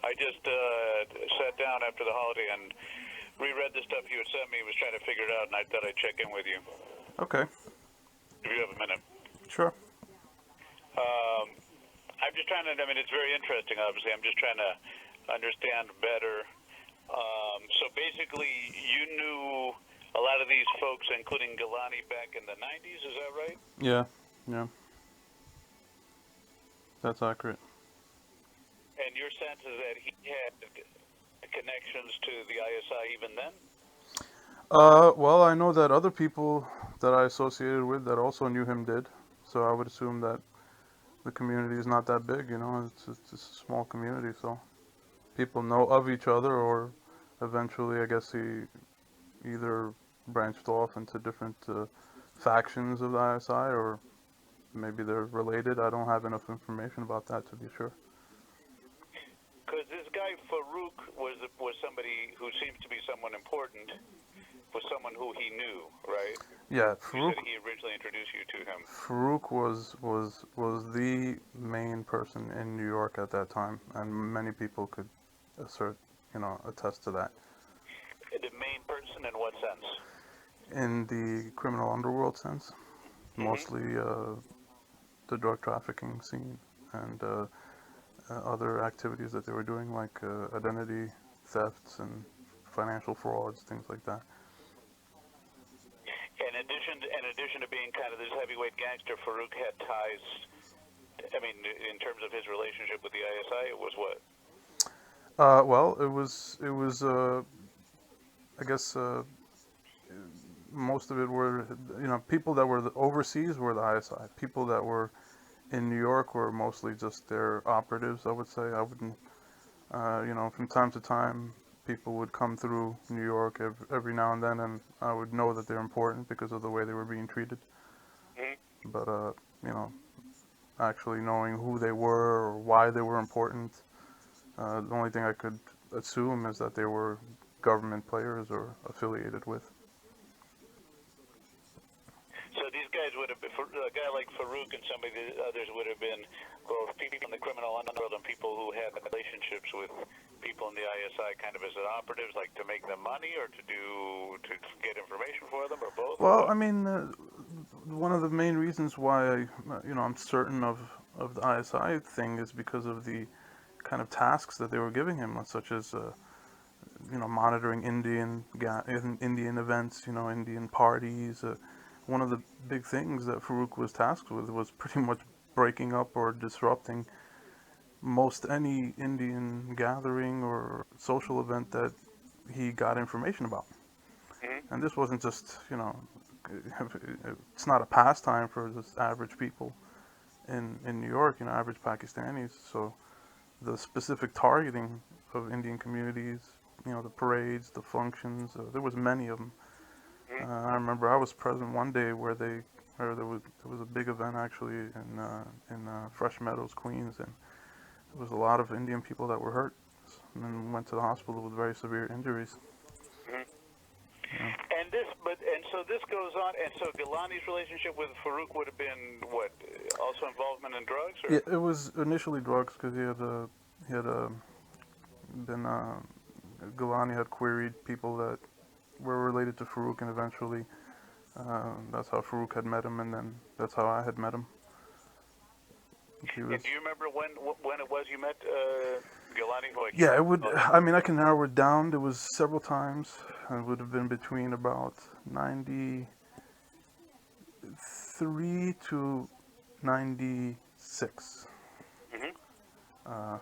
I just sat down after the holiday and reread the stuff you had sent me. Was trying to figure it out, and I thought I'd check in with you. Okay. If you have a minute. Sure. I'm just trying to. I mean, it's very interesting. Obviously, I'm just trying to understand better. So basically, you knew a lot of these folks, including Gilani, back in the 90s. Is that right? Yeah. Yeah. That's accurate. And your sense is that he had connections to the ISI even then? Well, I know that other people that I associated with that also knew him did. So I would assume that the community is not that big, it's just a small community, so people know of each other, or eventually I guess he either branched off into different factions of the ISI, or maybe they're related. I don't have enough information about that to be sure. Because this guy Farouk was somebody who seems to be someone important, was someone who he knew, right? Yeah, You said he originally introduced you to him. Farouk was the main person in New York at that time, and many people could attest to that. The main person in what sense? In the criminal underworld sense, mostly the drug trafficking scene and other activities that they were doing, like identity thefts and financial frauds, things like that. In addition to being kind of this heavyweight gangster, Farouk had ties. I mean, in terms of his relationship with the ISI, it was what? Well, it was. I guess most of it were, people that were overseas were the ISI. People that were in New York were mostly just their operatives, I would say. I wouldn't, from time to time, people would come through New York every now and then, and I would know that they're important because of the way they were being treated. Mm-hmm. But, actually knowing who they were or why they were important, the only thing I could assume is that they were government players or affiliated with. So these guys would have been, a guy like Farouk and some of the others would have been both people in the criminal underworld and people who had relationships with people in the ISI, kind of as operatives, like to make them money or to get information for them, or both. Well, I mean, one of the main reasons why I'm certain of the ISI thing is because of the kind of tasks that they were giving him, such as monitoring Indian events, Indian parties. One of the big things that Farouk was tasked with was pretty much breaking up or disrupting most any Indian gathering or social event that he got information about. Mm-hmm. And this wasn't just, it's not a pastime for just average people in New York, average Pakistanis. So the specific targeting of Indian communities, the parades, the functions, there was many of them. I remember I was present one day where there was a big event actually in Fresh Meadows, Queens, and there was a lot of Indian people that were hurt and then went to the hospital with very severe injuries. Mm-hmm. Yeah. So this goes on, and so Gilani's relationship with Farouk would have been what? Also involvement in drugs? Or? Yeah, it was initially drugs because he had been Gilani had queried people that were related to Farouk, and eventually that's how Farouk had met him, and then that's how I had met him. And do you remember when it was you met Gilani? Like, yeah, it would. I mean, I can narrow it down. There was several times. It would have been between about 93 to 96. Mm-hmm.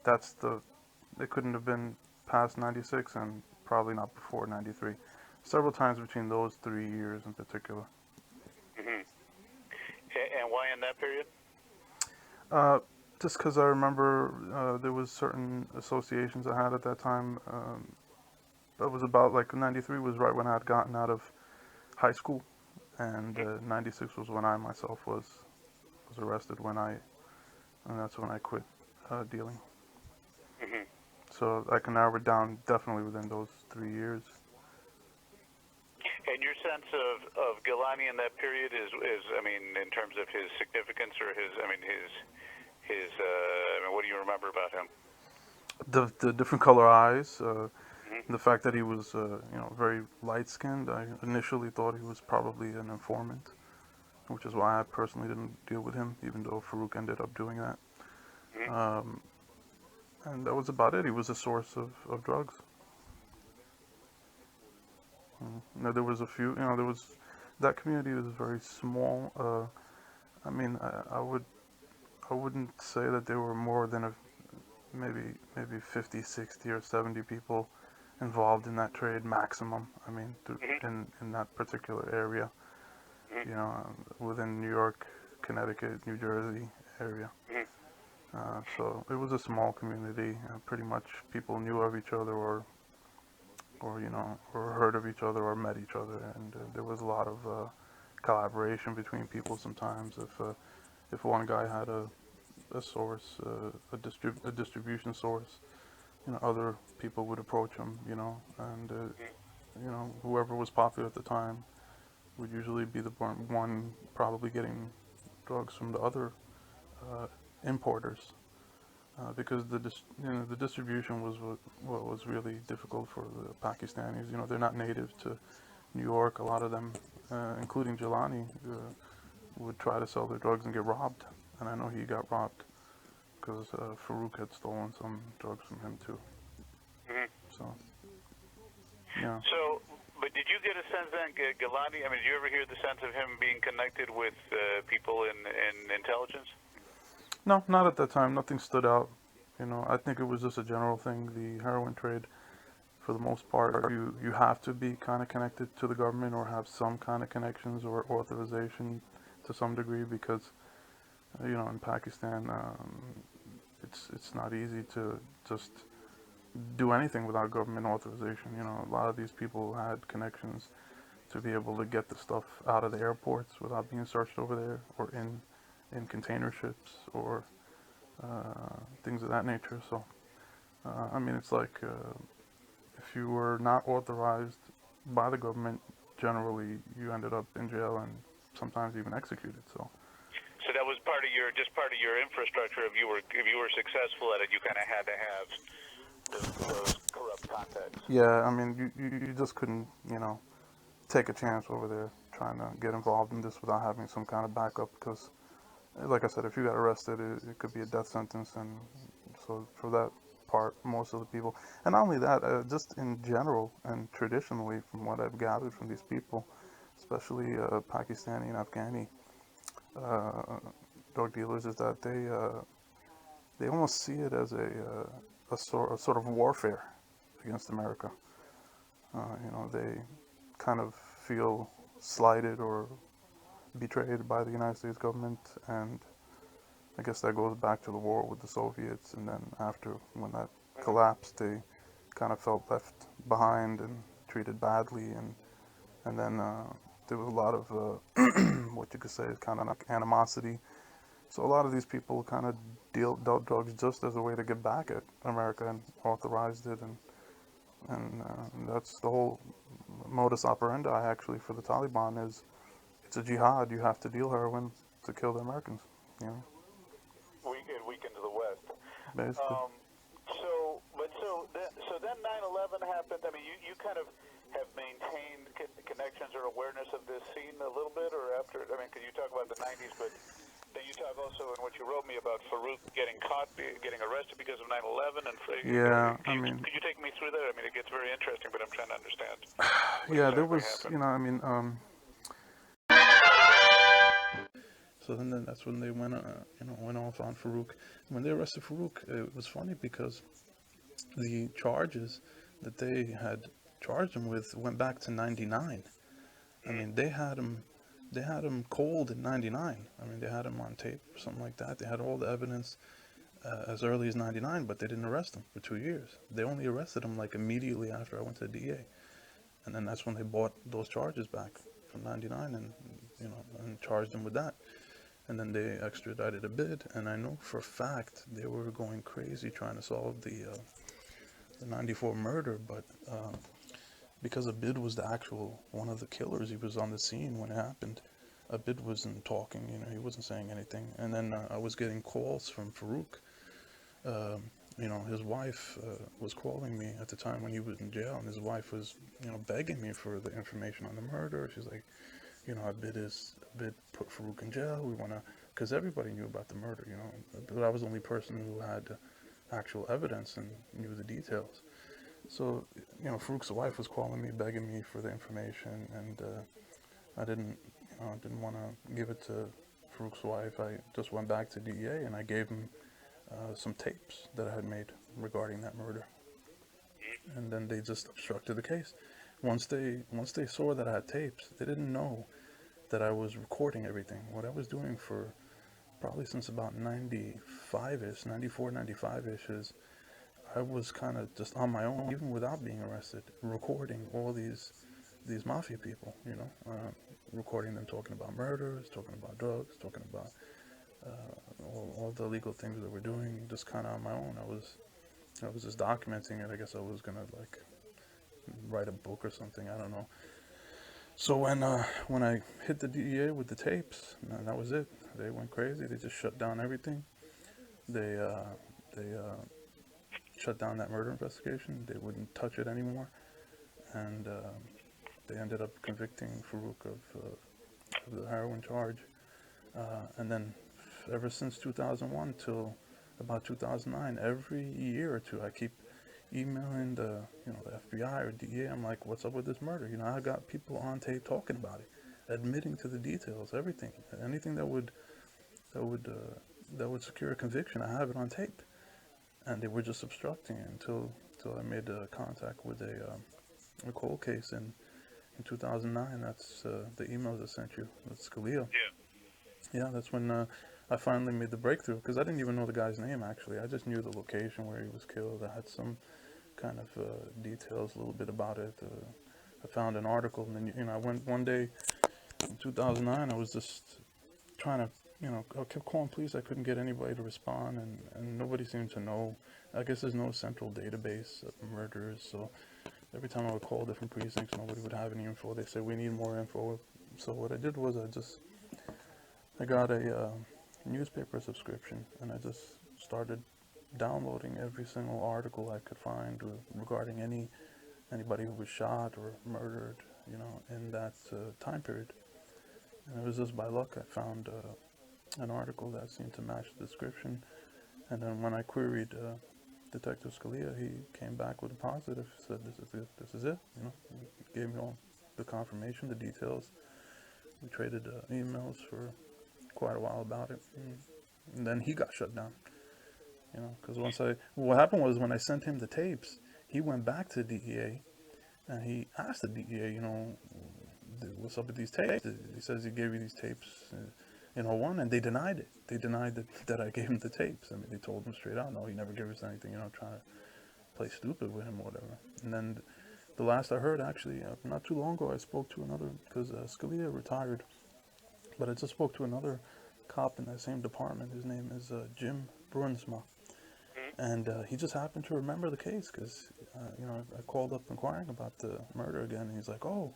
That's the. It couldn't have been past 96, and probably not before 93. Several times between those 3 years in particular. Mm-hmm. And why in that period? Just because I remember there was certain associations I had at that time. It was about like 93 was right when I had gotten out of high school, and 96 was when I myself was arrested and that's when I quit dealing. Mm-hmm. So I can narrow it down definitely within those 3 years. And your sense of Gilani in that period is I mean, in terms of his significance or his what do you remember about him? the different color eyes, Hmm. the fact that he was very light skinned. I initially thought he was probably an informant, which is why I personally didn't deal with him, even though Farouk ended up doing that. Hmm. Um, and that was about it. He was a source of drugs. Now, there was a few, there was that community was very small. I mean, I wouldn't say that there were more than maybe 50, 60, or 70 people involved in that trade maximum. I mean, Hmm. in that particular area, Hmm. within New York, Connecticut, New Jersey area. Hmm. So it was a small community. Pretty much people knew of each other, or heard of each other, or met each other, and there was a lot of collaboration between people. Sometimes, if one guy had a source, a distribution source, other people would approach him, and whoever was popular at the time would usually be the one probably getting drugs from the other uh, importers, because the distribution was what was really difficult for the Pakistanis. They're not native to New York. A lot of them, including Gilani, would try to sell their drugs and get robbed. And I know he got robbed because Farouk had stolen some drugs from him too. Hmm. So yeah. So, but did you get a sense then, Gilani? I mean, did you ever hear the sense of him being connected with people in intelligence? No, not at that time. Nothing stood out. I think it was just a general thing. The heroin trade, for the most part, you have to be kind of connected to the government or have some kind of connections or authorization to some degree, because in Pakistan, it's not easy to just do anything without government authorization. A lot of these people had connections to be able to get the stuff out of the airports without being searched over there, or in container ships, or things of that nature. So I mean, it's like, if you were not authorized by the government, generally you ended up in jail and sometimes even executed. So So that was part of your infrastructure. If you were successful at it, you kind of had to have those corrupt contacts. yeah, I mean, you just couldn't, take a chance over there trying to get involved in this without having some kind of backup, because, like I said, if you got arrested, it could be a death sentence. And so for that part, most of the people, and not only that, just in general and traditionally, from what I've gathered from these people, especially Pakistani and Afghani uh, drug dealers, is that they almost see it as a sort of warfare against America. They kind of feel slighted or betrayed by the United States government, and I guess that goes back to the war with the Soviets. And then after, when that collapsed, they kind of felt left behind and treated badly, and then there was a lot of what you could say is kind of like animosity. So a lot of these people kind of dealt drugs just as a way to get back at America, and authorized it, and that's the whole modus operandi actually for the Taliban. Is it's a jihad. You have to deal heroin to kill the Americans. You know, It weakened the West. basically. So then 9/11 happened. I mean, you kind of have maintained connections or awareness of this scene a little bit, or after. I mean, because you talk about the 90s, but then you talk also in what you wrote me about Farouk getting caught, getting arrested because of 9/11, and Yeah, I mean, could you take me through that? I mean, it gets very interesting, but I'm trying to understand what yeah, there exactly was, happened. I mean, so then that's when they went off on Farouk. When they arrested Farouk, it was funny because the charges that they had charged him with went back to '99. I mean, they had him cold in '99. I mean, they had him on tape or something like that. They had all the evidence as early as '99, but they didn't arrest him for 2 years. They only arrested him like immediately after I went to the DEA, and then that's when they bought those charges back from '99, and charged him with that. And then they extradited a bid, and I know for a fact they were going crazy trying to solve the '94 murder, but because Abid was the actual one of the killers, he was on the scene when it happened. Abid wasn't talking, he wasn't saying anything. And then I was getting calls from Farouk, his wife was calling me at the time when he was in jail, and his wife was, begging me for the information on the murder. She's like, a bid put Farouk in jail. We want to, because everybody knew about the murder, but I was the only person who had actual evidence and knew the details. So, Farouk's wife was calling me, begging me for the information, and I didn't want to give it to Farouk's wife. I just went back to DEA and I gave him some tapes that I had made regarding that murder, and then they just obstructed the case. Once they saw that I had tapes, they didn't know that I was recording everything. What I was doing for probably since about 95-ish, 94, 95-ish, is I was kind of just on my own, even without being arrested, recording all these mafia people, recording them talking about murders, talking about drugs, talking about all the illegal things that we're doing, just kind of on my own. I was just documenting it. I guess I was gonna like write a book or something. I don't know. So when I hit the DEA with the tapes, that was it. They went crazy. They just shut down everything. They shut down that murder investigation. They wouldn't touch it anymore, and they ended up convicting Farouk of the heroin charge. And then ever since 2001 till about 2009, every year or two, I keep emailing the FBI or DEA. I'm like, what's up with this murder? I got people on tape talking about it, admitting to the details, everything, anything that would secure a conviction. I have it on tape, and they were just obstructing it until I made contact with a cold case in 2009. That's the emails I sent you. That's Scalia. Yeah, that's when I finally made the breakthrough, because I didn't even know the guy's name, actually. I just knew the location where he was killed. I had some kind of details, a little bit about it. I found an article, and then, I went one day in 2009. I was just trying to, I kept calling police. I couldn't get anybody to respond, and nobody seemed to know. I guess there's no central database of murderers, so every time I would call different precincts, nobody would have any info. They said, we need more info. So what I did was I got a newspaper subscription, and I just started downloading every single article I could find regarding anybody who was shot or murdered, in that time period. And it was just by luck I found an article that seemed to match the description. And then when I queried Detective Scalia, he came back with a positive. Said, this is it. He gave me all the confirmation, the details. We traded emails for quite a while about it, and then he got shut down. Because what happened was, when I sent him the tapes, he went back to the DEA and he asked the DEA, what's up with these tapes? He says he gave you these tapes in '01, and they denied it. They denied that I gave him the tapes. I mean, they told him straight out, no, he never gave us anything, trying to play stupid with him or whatever. And then the last I heard, actually, not too long ago, I spoke to another, because Scalia retired, but I just spoke to another cop in that same department. His name is Jim Brunsma. And he just happened to remember the case, because, I called up inquiring about the murder again, and he's like, oh,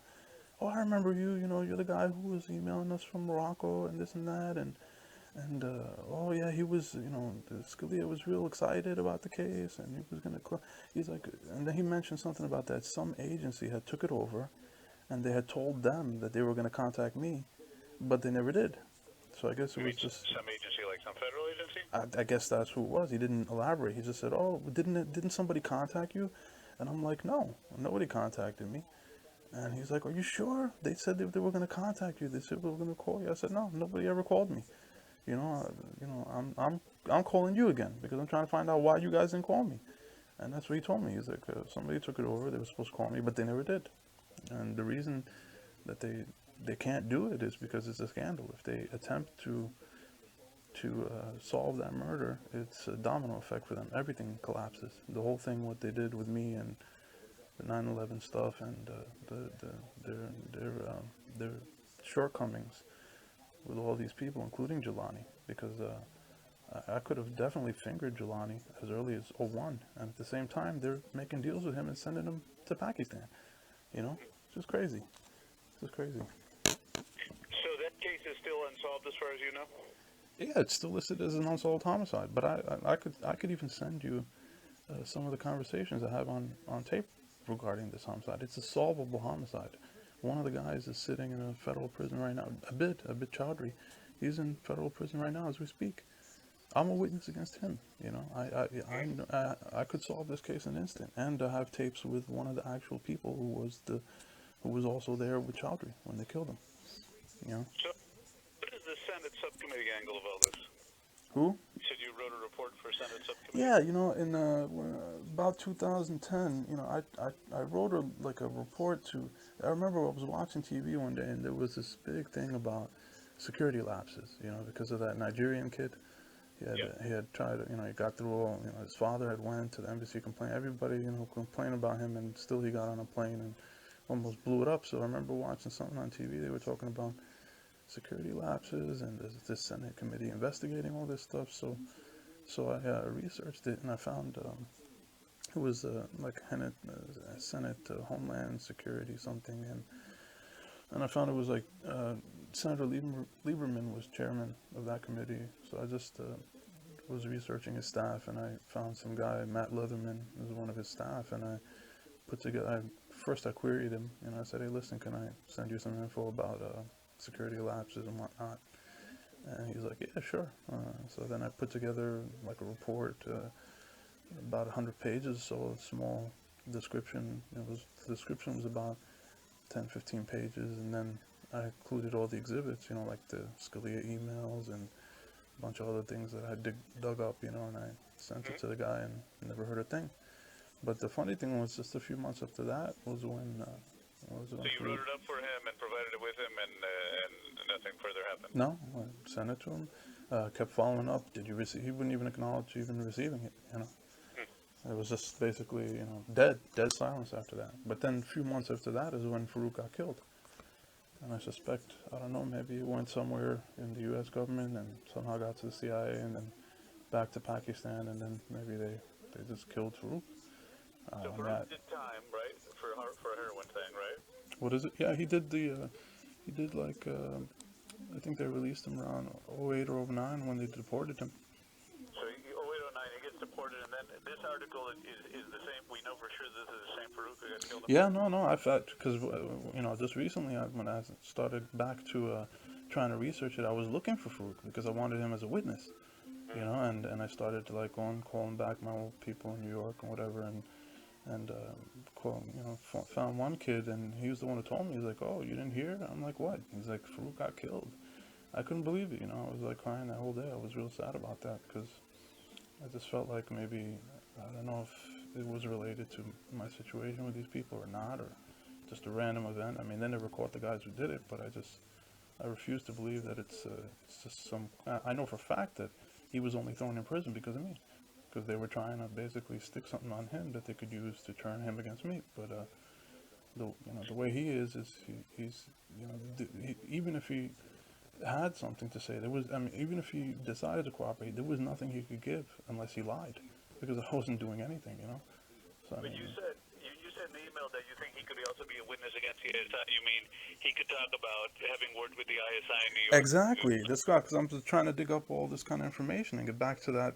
I remember you, you're the guy who was emailing us from Morocco and this and that, and oh yeah, he was, Scalia was real excited about the case, and he was going to, he's like, and then he mentioned something about that some agency had took it over, and they had told them that they were going to contact me, but they never did. So I guess it was just some agency, like some federal agency. I guess that's who it was. He didn't elaborate. He just said, "Oh, didn't somebody contact you?" And I'm like, "No, nobody contacted me." And he's like, "Are you sure? They said they were going to contact you. They said they were going to call you." I said, "No, nobody ever called me. I'm calling you again because I'm trying to find out why you guys didn't call me." And that's what he told me. He's like, "Somebody took it over. They were supposed to call me, but they never did." And the reason that they can't do it is because it's a scandal. If they attempt to solve that murder, it's a domino effect for them. Everything collapses. The whole thing, what they did with me and the 9/11 stuff, and their shortcomings with all these people, including Gilani, because I could have definitely fingered Gilani as early as '01, and at the same time, they're making deals with him and sending him to Pakistan. It's just crazy. It's just crazy. So that case is still unsolved, as far as you know? Yeah, it's still listed as an unsolved homicide, but I could even send you some of the conversations I have on tape regarding this homicide. It's a solvable homicide. One of the guys is sitting in a federal prison right now. Abid Chaudhry, he's in federal prison right now as we speak. I'm a witness against him. You know, I could solve this case in an instant, and I have tapes with one of the actual people who was also there with Chaudhry when they killed him. You know. So, what is the Senate subcommittee angle of all this? Who? You said you wrote a report for Senate subcommittee. Yeah, you know, in about 2010, you know, I wrote a report to. I remember I was watching TV one day, and there was this big thing about security lapses. You know, because of that Nigerian kid. He had tried, you know, he got through all, you know, his father had went to the embassy, complained, everybody, you know, complained about him, and still he got on a plane and almost blew it up. So I remember watching something on TV, they were talking about security lapses, and there's this Senate committee investigating all this stuff. So I researched it, and I found it was like Senate Homeland Security something, and I found it was like Senator Lieberman was chairman of that committee. So I just was researching his staff, and I found some guy, Matt Leatherman, was one of his staff, and I put together. First I queried him, and I said, "Hey, listen, can I send you some info about security lapses and whatnot?" And he's like, "Yeah, sure." So then I put together like a report, about 100 pages, so a small description. The description was about 10, 15 pages, and then I included all the exhibits, you know, like the Scalia emails and a bunch of other things that I dug up, you know, and I sent it to the guy and never heard a thing. But the funny thing was, just a few months after that was when. So you wrote it up for him and provided it with him, and nothing further happened? No, I sent it to him. Kept following up. Did you receive? He wouldn't even acknowledge even receiving it, you know. It was just basically, you know, dead silence after that. But then a few months after that is when Farouk got killed. And I suspect, I don't know, maybe it went somewhere in the U.S. government and somehow got to the CIA and then back to Pakistan, and then maybe they just killed Farouk. So Farouk did time, right, for a heroin thing, right? What is it? Yeah, he did like, I think they released him around 08 or 09 when they deported him. So 0809, he gets deported, and then this article is the same. We know for sure this is the same Farouk who got killed. Yeah, no, I felt, because, you know, just recently when I started back to trying to research it, I was looking for Farouk because I wanted him as a witness, you know, and I started to like calling back my old people in New York and whatever, and found one kid, and he was the one who told me. He's like, "Oh, you didn't hear?" I'm like, "What?" He's like, "Farouk got killed." I couldn't believe it, you know. I was like crying that whole day. I was real sad about that because I just felt like maybe, I don't know if it was related to my situation with these people or not, or just a random event. I mean, they never caught the guys who did it, but I refuse to believe that it's just some. I know for a fact that he was only thrown in prison because of me, because they were trying to basically stick something on him that they could use to turn him against me. But the way he is he's even if he had something to say, even if he decided to cooperate, there was nothing he could give unless he lied, because I wasn't doing anything, you know. So, but you said in the email that you think he could also be a witness against the ISI. You mean he could talk about having worked with the ISI in New York? Exactly. That's right, because I'm just trying to dig up all this kind of information and get back to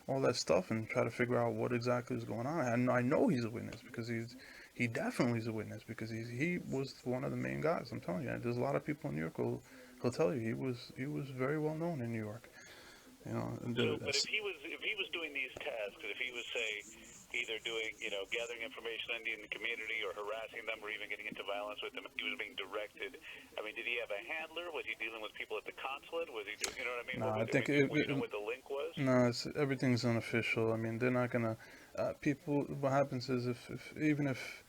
all that stuff and try to figure out what exactly is going on. And I know he's a witness because he definitely is a witness because he was one of the main guys. I'm telling you, there's a lot of people in New York who'll tell you he was very well known in New York. You know. But if he was doing these tasks, if he was either doing gathering information in the community or harassing them or even getting into violence with them, he was being directed. I mean, did he have a handler? Was he dealing with people at the consulate? Was he doing, you know what I mean? No, I think what the link was? No, everything's unofficial. I mean, they're not gonna. People. What happens is even if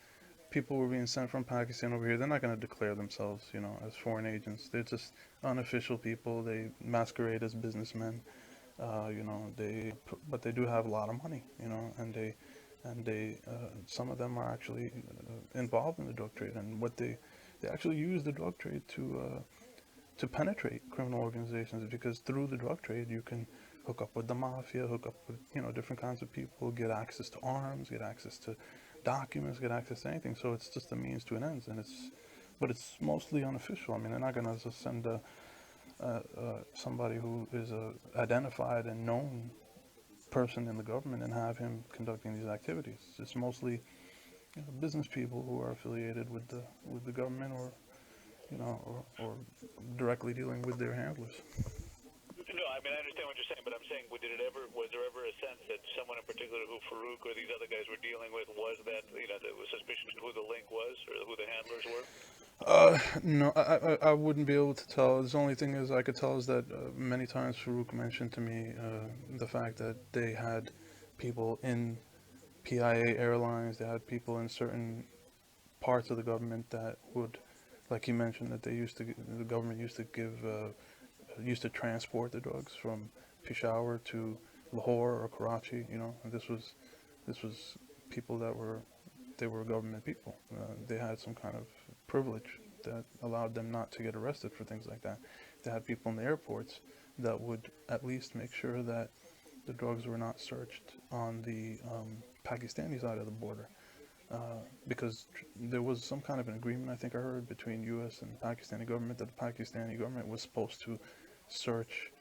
people were being sent from Pakistan over here, they're not gonna declare themselves, you know, as foreign agents. They're just unofficial people. They masquerade as businessmen. You know, but they do have a lot of money, you know, and they some of them are actually involved in the drug trade, and what they actually use the drug trade to penetrate criminal organizations, because through the drug trade you can hook up with the mafia, hook up with different kinds of people, get access to arms, get access to documents, get access to anything. So it's just a means to an end, but it's mostly unofficial. I mean, they're not gonna just send somebody who is identified and known person in the government and have him conducting these activities. It's mostly business people who are affiliated with the government, or or directly dealing with their handlers. No, I mean I understand what you're saying, but I'm saying, was there ever a sense that someone in particular, who Farouk or these other guys were dealing with, was that there was suspicion of who the link was or who the handlers were? No, I wouldn't be able to tell. The only thing is I could tell is that many times Farouk mentioned to me the fact that they had people in PIA Airlines, they had people in certain parts of the government that would, like he mentioned, that the government used to transport the drugs from Peshawar to Lahore or Karachi, and this was people they were government people. They had some kind of privilege that allowed them not to get arrested for things like that. They had people in the airports that would at least make sure that the drugs were not searched on the Pakistani side of the border. Because there was some kind of an agreement, I think I heard, between U.S. and Pakistani government, that the Pakistani government was supposed to search,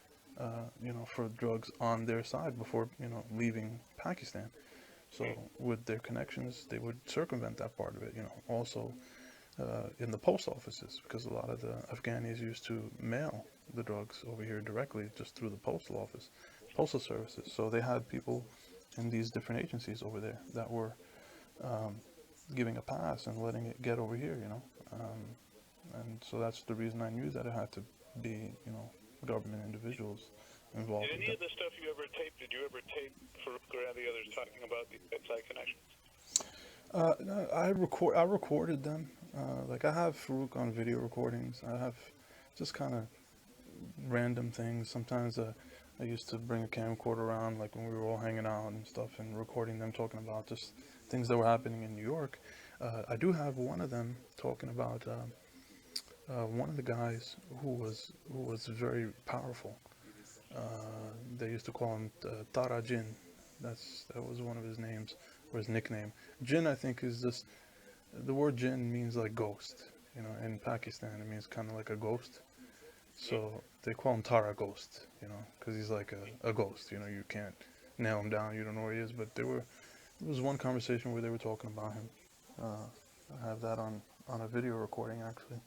for drugs on their side before, leaving Pakistan. So with their connections, they would circumvent that part of it. Also in the post offices, because a lot of the Afghanis used to mail the drugs over here directly just through the postal services. So they had people in these different agencies over there that were giving a pass and letting it get over here. And so that's the reason I knew that it had to be, government individuals involved. Did any of the stuff you ever taped, did you ever tape Farouk or any others talking about the outside connections? No, I recorded them. Like I have Farouk on video recordings. I have just kind of random things. Sometimes I used to bring a camcorder around, like when we were all hanging out and stuff, and recording them talking about just things that were happening in New York. I do have one of them talking about one of the guys who was very powerful. They used to call him Tara Jin. That was one of his names, or his nickname. Jin, I think, is just the word Jin means like ghost. In Pakistan it means kind of like a ghost. So they call him Tara Ghost, because he's like a ghost. You can't nail him down. You don't know where he is. But there was one conversation where they were talking about him. I have that on a video recording, actually.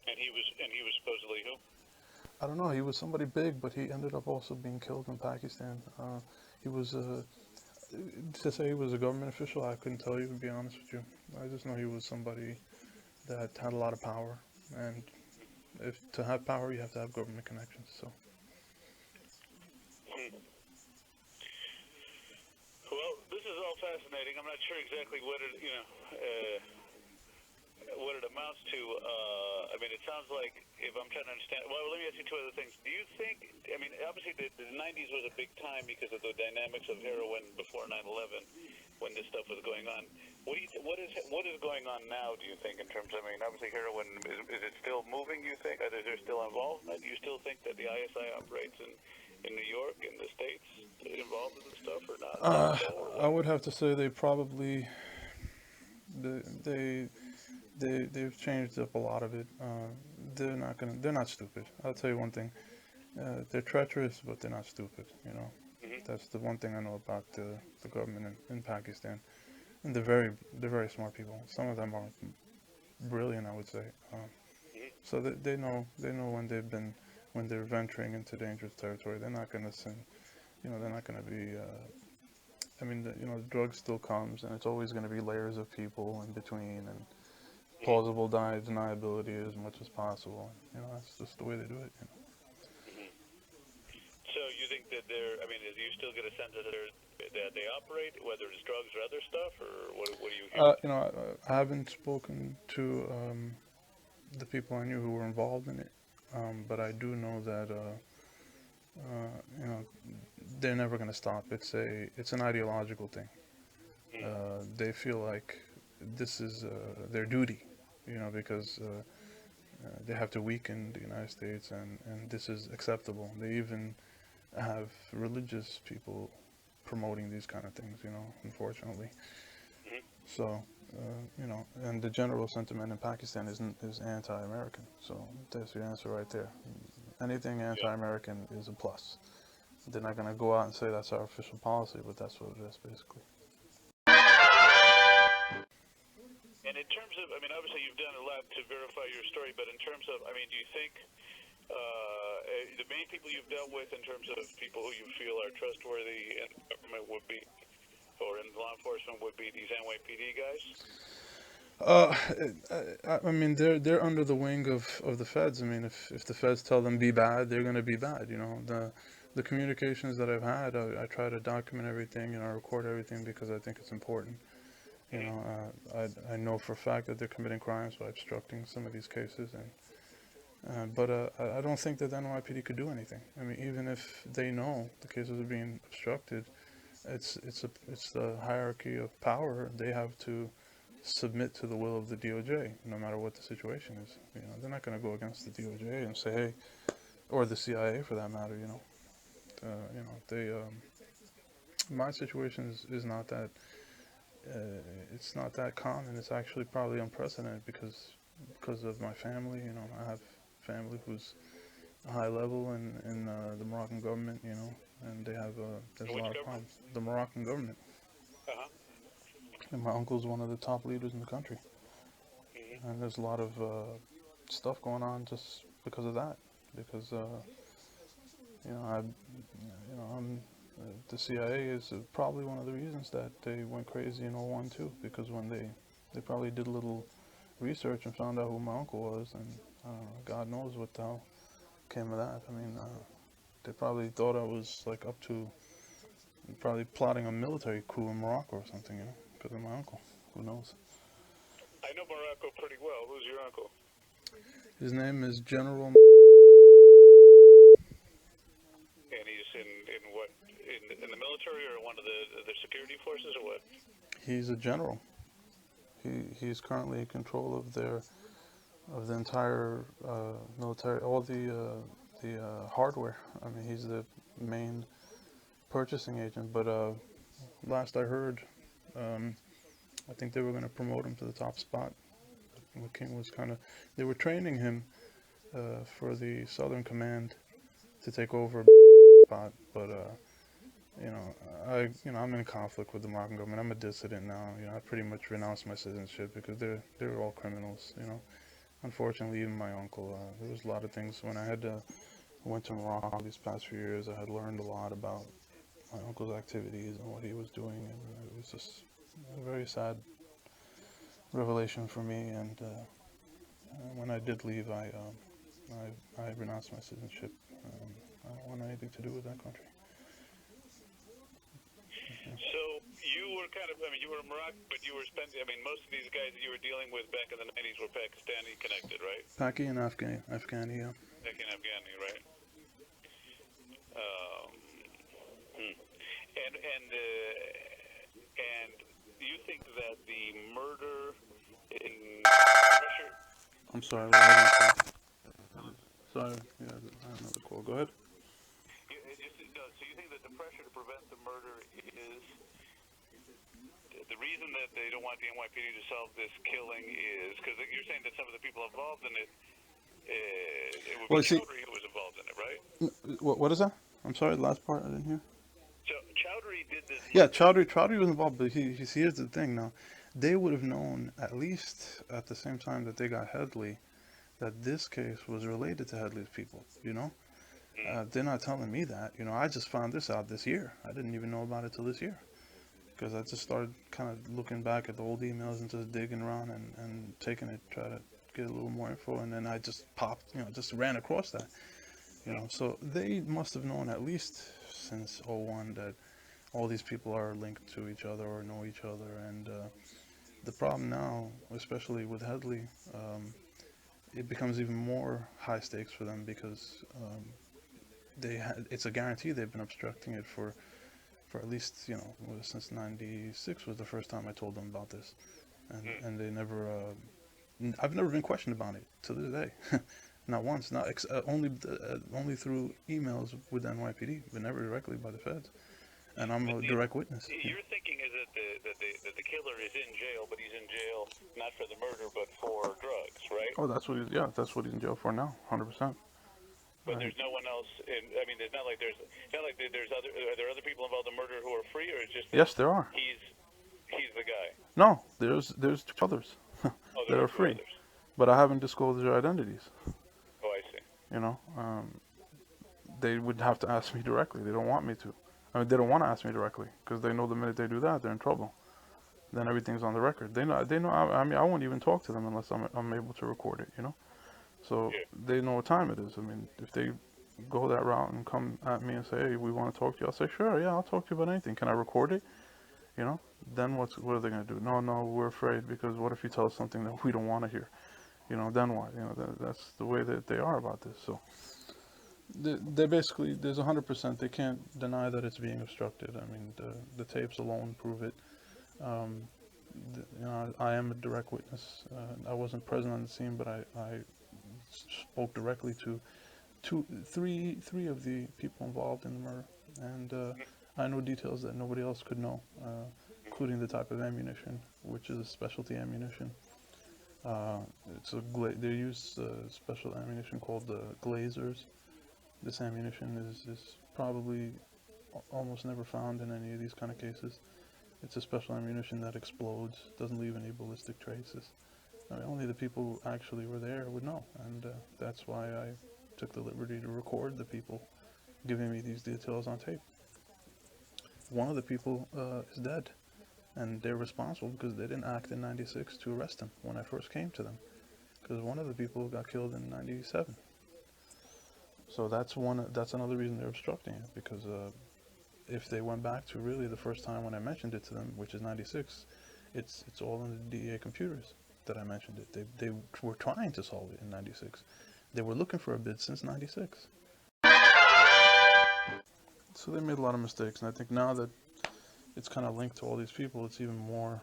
And he was supposedly who? I don't know. He was somebody big, but he ended up also being killed in Pakistan. He was to say he was a government official, I couldn't tell you, to be honest with you. I just know he was somebody that had a lot of power, and if to have power, you have to have government connections. So. Well, this is all fascinating. I'm not sure exactly what it amounts to. I mean, it sounds like, if I'm trying to understand. Well, let me ask you two other things. Do you think? I mean, obviously the 90s was a big time because of the dynamics of heroin before 9/11, when this stuff was going on. What is going on now, do you think, in terms of, I mean, obviously heroin, is it still moving, you think? Is there still involvement? Do you still think that the ISI operates in New York, in the States, involved in this stuff, or not? I would have to say they probably they've changed up a lot of it. They're not stupid. I'll tell you one thing. They're treacherous, but they're not stupid. That's the one thing I know about the government in Pakistan. And they're very smart people. Some of them are brilliant, I would say. So they know when they're venturing into dangerous territory. They're not going to send, they're not going to be. I mean, the drug still comes, and it's always going to be layers of people in between, and plausible deniability as much as possible. That's just the way they do it. So you think that I mean, do you still get a sense that they operate, whether it's drugs or other stuff, or what do you hear? I haven't spoken to the people I knew who were involved in it, but I do know that they're never going to stop. It's an ideological thing. They feel like this is their duty, because they have to weaken the United States, and this is acceptable. They even have religious people promoting these kind of things, unfortunately. So, and the general sentiment in Pakistan is anti-American. So that's the answer right there. Anything anti-American is a plus. They're not going to go out and say that's our official policy, but that's what it is, basically. And in terms of, I mean, obviously you've done a lot to verify your story, but in terms of, I mean, do you think the main people you've dealt with in terms of people who you feel are trustworthy in government would be, or in law enforcement would be these NYPD guys? I mean, they're under the wing of the feds. I mean, if the feds tell them be bad, they're gonna be bad. You know, the communications that I've had, I try to document everything, you know, record everything because I think it's important. You know, I know for a fact that they're committing crimes by obstructing some of these cases, but I don't think that the NYPD could do anything. I mean, even if they know the cases are being obstructed, it's the hierarchy of power. They have to submit to the will of the DOJ, no matter what the situation is. You know, they're not going to go against the DOJ and say, hey, or the CIA for that matter. You know, they. My situation is not that. It's not that common. It's actually probably unprecedented because of my family. You know, I have family who's high level in the Moroccan government. You know, and they have there's a lot of problems. The Moroccan government. Uh-huh. And my uncle's one of the top leaders in the country. And there's a lot of stuff going on just because of that. Because you know, the CIA is probably one of the reasons that they went crazy in '01 too. Because when they probably did a little research and found out who my uncle was, and God knows what the hell came of that. I mean, they probably thought I was like up to probably plotting a military coup in Morocco or something, you know, because of my uncle. Who knows? I know Morocco pretty well. Who's your uncle? His name is General. And he's in what? In the military or one of the security forces or what? He's a general. He's currently in control of the entire military, all the hardware. I mean, he's the main purchasing agent. But last I heard, I think they were going to promote him to the top spot. The king was they were training him for the Southern Command to take over spot, but I'm in conflict with the Moroccan government. I'm a dissident now. You know, I pretty much renounced my citizenship because they're all criminals. You know, unfortunately, even my uncle. There was a lot of things when I went to Morocco these past few years. I had learned a lot about my uncle's activities and what he was doing, and it was just a very sad revelation for me. And when I did leave, I renounced my citizenship. I don't want anything to do with that country. So you were you were in Morocco, but you were spending, most of these guys that you were dealing with back in the 90s were Pakistani connected, right? Paki and Afghani, yeah. Paki and Afghani, right? And you think that the murder in pressure? I'm sorry, what happened? Sorry, yeah, I have another call. Go ahead. So you think that the pressure to prevent the murder is the reason that they don't want the NYPD to solve this killing is because you're saying that some of the people involved in it, it would be Chowdhury who was involved in it, right? What is that? I'm sorry, the last part I didn't hear. So Chowdhury did this. Yeah, Chowdhury was involved, but here's the thing now. They would have known at least at the same time that they got Headley that this case was related to Headley's people, you know? They're not telling me that. You know, I just found this out this year. I didn't even know about it till this year. Because I just started kind of looking back at the old emails and just digging around and taking it, try to get a little more info. And then I just just ran across that. You know, so they must have known at least since '01 that all these people are linked to each other or know each other. And the problem now, especially with Headley, it becomes even more high stakes for them because it's a guarantee they've been obstructing it for at least, since '96 was the first time I told them about this. And they never, I've never been questioned about it to this day. Not once, only through emails with the NYPD, but never directly by the feds. And I'm a direct witness. Your thinking is that the killer is in jail, but he's in jail not for the murder, but for drugs, right? Oh, that's what he's in jail for now, 100%. But Right. there's no one else. I mean, it's not like there's other. Are there other people involved in murder who are free, or is just that Yes, there are. he's the guy? No, there's two others Oh, that there are are two free, others. but I haven't disclosed their identities. Oh, I see. You know, they would have to ask me directly. They don't want me to. I mean, they don't want to ask me directly because they know the minute they do that, they're in trouble. Then everything's on the record. They know. They know. I mean, I won't even talk to them unless I'm able to record it. You know. So Yeah. they know what time it is. I mean, if they go that route and come at me and say, "Hey, we want to talk to you," I'll say, "Sure, yeah, I'll talk to you about anything. Can I record it?" You know. Then what are they gonna do? No, no, we're afraid because what if you tell us something that we don't want to hear? You know, then what? You know, that's the way that they are about this. So they basically, there's 100%. They can't deny that it's being obstructed. I mean, the tapes alone prove it. Um, you know, I am a direct witness. I wasn't present on the scene, but I spoke directly to three of the people involved in the murder, and I know details that nobody else could know, including the type of ammunition, which is a specialty ammunition. Uh, they use special ammunition called glazers. This ammunition is probably almost never found in any of these kind of cases. It's a special ammunition that explodes, doesn't leave any ballistic traces. I mean, only the people who actually were there would know, and that's why I took the liberty to record the people giving me these details on tape. One of the people is dead, and they're responsible because they didn't act in '96 to arrest him when I first came to them, because one of the people got killed in '97. So that's another reason they're obstructing it, because if they went back to really the first time when I mentioned it to them, which is '96, it's all in the DEA computers that I mentioned it. They were trying to solve it in '96. They were looking for a bid since '96. So they made a lot of mistakes, and I think now that it's kind of linked to all these people, it's even more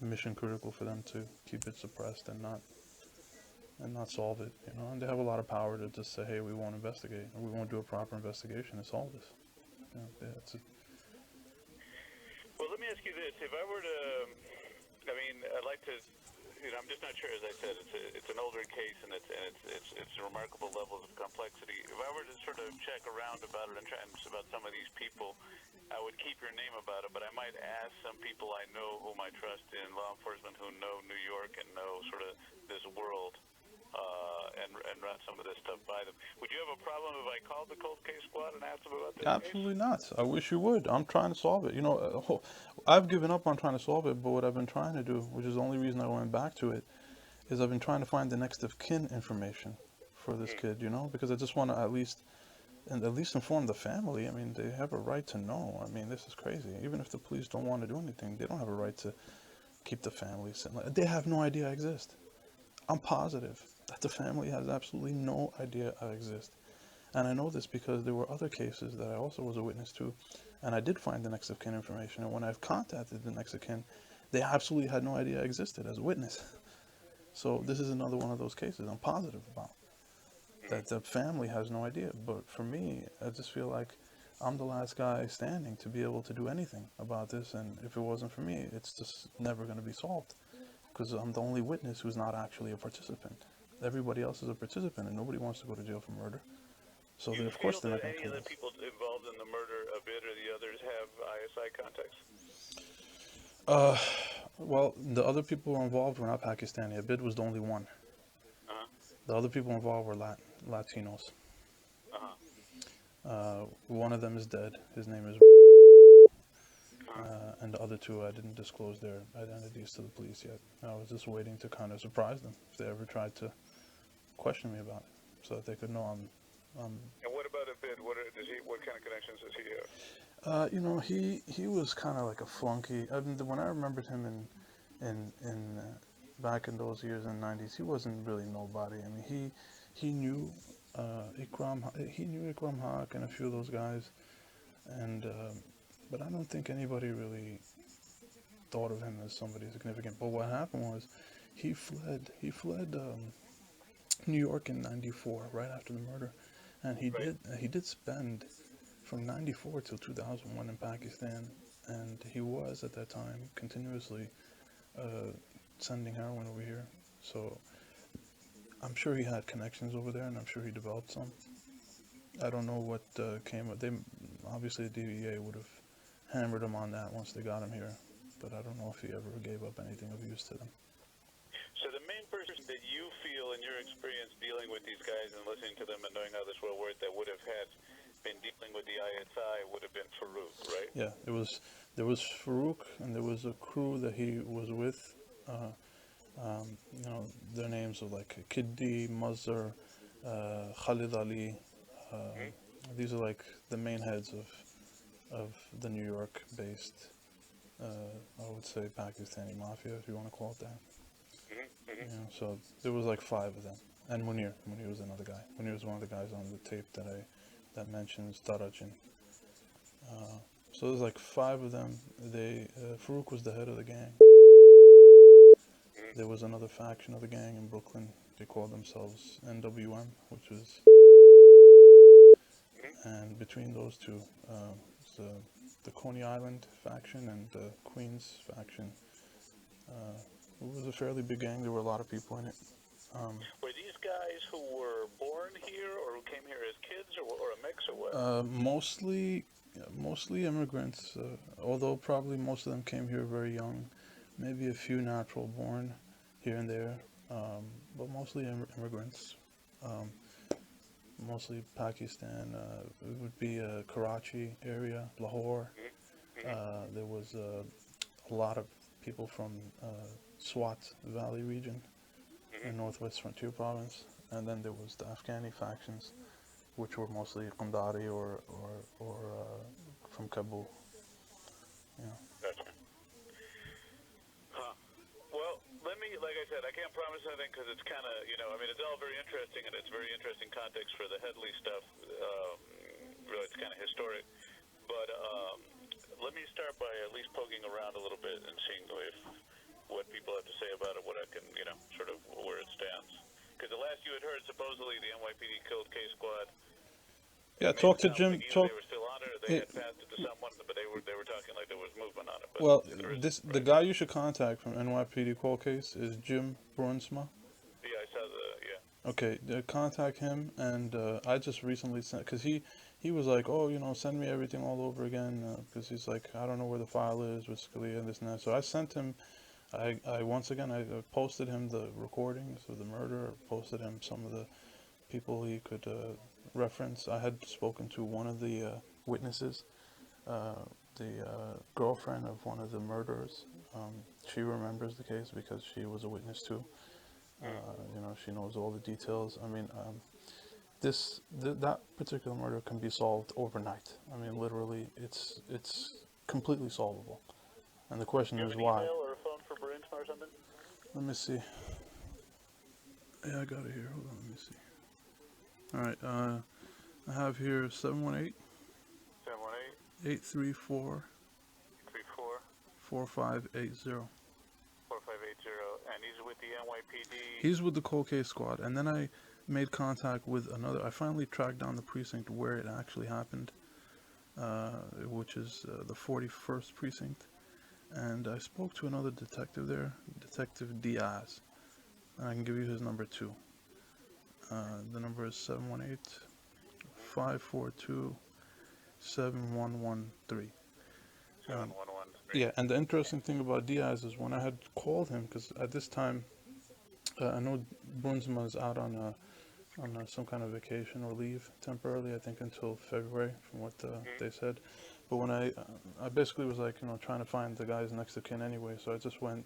mission critical for them to keep it suppressed and not solve it, you know. And they have a lot of power to just say, hey, we won't investigate, or we won't do a proper investigation to solve this. You know, that's it. Well, let me ask you this: if I were to, I mean, I'd like to. I'm just not sure. As I said, it's an older case, and it's remarkable levels of complexity. If I were to sort of check around about it and try and about some of these people, I would keep your name about it, but I might ask some people I know whom I trust in law enforcement who know New York and know sort of this world, and run some of this stuff by them. Would you have a problem if I called the cold case squad and asked them about this Absolutely case? not. I wish you would. I'm trying to solve it. You know, I've given up on trying to solve it, but what I've been trying to do, which is the only reason I went back to it, is I've been trying to find the next of kin information for this kid, you know, because I just want to at least inform the family. I mean, they have a right to know. I mean, this is crazy. Even if the police don't want to do anything, they don't have a right to keep the family. They have no idea I exist. I'm positive that the family has absolutely no idea I exist. And I know this because there were other cases that I also was a witness to, and I did find the next of kin information. And when I've contacted the next of kin, they absolutely had no idea I existed as a witness. So this is another one of those cases I'm positive about, that the family has no idea. But for me, I just feel like I'm the last guy standing to be able to do anything about this. And if it wasn't for me, it's just never going to be solved, because I'm the only witness who's not actually a participant. Everybody else is a participant, and nobody wants to go to jail for murder. So You of feel course they're that not going to any kill of the us. people involved in the murder of it or the others have ISI contacts? Uh, well, the other people involved were not Pakistani. Abid was the only one. Uh-huh. The other people involved were Latinos. Uh-huh. One of them is dead. His name is. Uh-huh. And the other two, I didn't disclose their identities to the police yet. I was just waiting to kind of surprise them if they ever tried to question me about it, so that they could know I'm. And what about Abid? What kind of connections does he have? You know, he was kind of like a flunky. I mean, when I remembered him in back in those years in the '90s, he wasn't really nobody. I mean, he knew Ikram Haq and a few of those guys, and but I don't think anybody really thought of him as somebody significant. But what happened was he fled New York in '94, right after the murder, and he did spend from '94 till 2001 in Pakistan, and he was at that time continuously sending heroin over here. So I'm sure he had connections over there, and I'm sure he developed some. I don't know what came of. They obviously the DEA would have hammered him on that once they got him here, but I don't know if he ever gave up anything of use to them. So the main person that you feel, in your experience dealing with these guys and listening to them and knowing how this world worked, that would have had been dealing with the ISI would have been Farouk, right? Yeah, there was Farouk and there was a crew that he was with. You know, their names are like Kiddi, Mazhar, Khalid Ali. Uh, Mm-hmm. these are like the main heads of the New York-based, I would say Pakistani mafia, if you want to call it that. Mm-hmm. Mm-hmm. You know, so there was like five of them, and Munir was another guy. Munir was one of the guys on the tape that mentions Darajin. So there's like five of them. Farouk was the head of the gang. There was another faction of the gang in Brooklyn. They called themselves NWM, which was, and between those two, the Coney Island faction and the Queens faction. It was a fairly big gang. There were a lot of people in it. Were these guys who were born here or who came here as kids or a mix or what? Mostly immigrants, although probably most of them came here very young. Maybe a few natural born here and there, but mostly immigrants. Um, Mostly Pakistan. It would be Karachi area, Lahore. There was a lot of people from Swat Valley region in Northwest Frontier Province, and then there was the Afghani factions, which were mostly Qandari or from Kabul. Yeah. Gotcha. Huh. Well, let me, like I said, I can't promise anything because it's kind of, I mean, it's all very interesting and it's very interesting context for the Headley stuff. Really, it's kind of historic. But let me start by at least poking around a little bit and seeing if what people have to say about it, what I can, sort of where it stands. Because the last you had heard, supposedly the NYPD killed K Squad. Yeah, It made talk it to sound Jim. like either Talk. they were still on it or they had passed it to someone, but they were talking like there was movement on it. But Well, there isn't, the right? guy you should contact from NYPD call case is Jim Brunsma. Yeah, I saw the Okay, contact him, and I just recently sent because he was like, oh, send me everything all over again because he's like, I don't know where the file is with Scalia and this and that. So I sent him. I once again I posted him the recordings of the murder. Posted him some of the people he could reference. I had spoken to one of the witnesses, the girlfriend of one of the murderers. She remembers the case because she was a witness too. She knows all the details. I mean, that particular murder can be solved overnight. I mean, literally, it's completely solvable. And the question Do you is have an why. email or a phone for Brinsma or something? Let me see. Yeah, I got it here. Hold on, let me see. All right, I have here 718 718 834 34 4580. 4580. And he's with the NYPD. He's with the cold case squad, and then I made contact with another. I finally tracked down the precinct where it actually happened, which is the 41st precinct, and I spoke to another detective there, Detective Diaz, and I can give you his number too. The number is 718 542 7113. 7113. Yeah, and the interesting thing about Diaz is when I had called him, because at this time, I know Brunsma is out on some kind of vacation or leave temporarily, I think until February, from what they said. But when I basically was like, trying to find the guy's next of kin anyway, so I just went,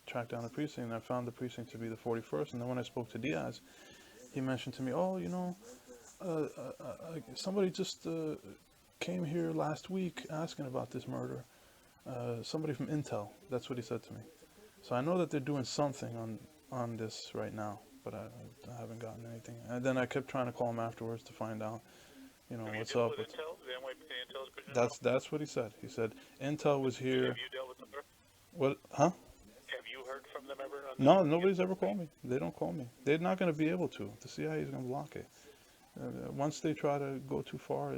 track down the precinct, and I found the precinct to be the 41st. And then when I spoke to Diaz, he mentioned to me, oh, somebody just came here last week asking about this murder. Somebody from Intel. That's what he said to me. So I know that they're doing something on this right now, but I haven't gotten anything. And then I kept trying to call him afterwards to find out, Have you what's dealt up. with Intel? The NYPD Intel's business? That's what he said. He said Intel was Have here. you dealt with them ever? What? Huh? Have you heard from them ever? On No, this? nobody's ever called me. They don't call me. They're not going to be able to. The CIA is going to block it. Once they try to go too far,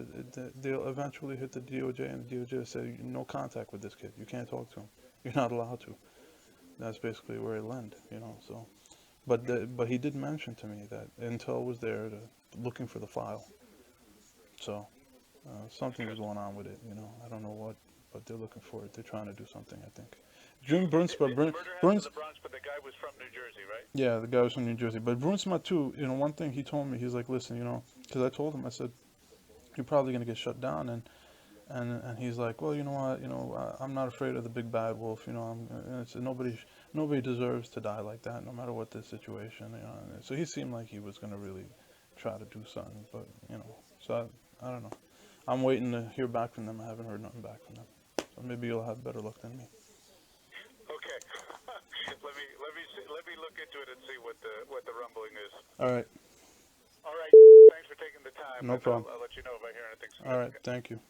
they'll eventually hit the DOJ, and the DOJ will say, no contact with this kid. You can't talk to him. You're not allowed to. That's basically where it'll end, so. But he did mention to me that Intel was there looking for the file. So something's going on with it. I don't know what, but they're looking for it. They're trying to do something, I think. June Brunsma, The murder happened in Bruns, the Bronx, but the guy was from New Jersey, right? yeah, the guy was from New Jersey. But Brunsma too. One thing he told me, he's like, listen, because I told him, I said, you're probably gonna get shut down, and he's like, well, you know what, I'm not afraid of the big bad wolf. Nobody deserves to die like that, no matter what the situation. And so he seemed like he was gonna really try to do something, but so I don't know. I'm waiting to hear back from them. I haven't heard nothing back from them. So maybe you'll have better luck than me. Okay. let me look into it and see what the rumbling is. All right. All right. Thanks for taking the time. No problem. I'll let you know if I hear anything. All right. Thank you.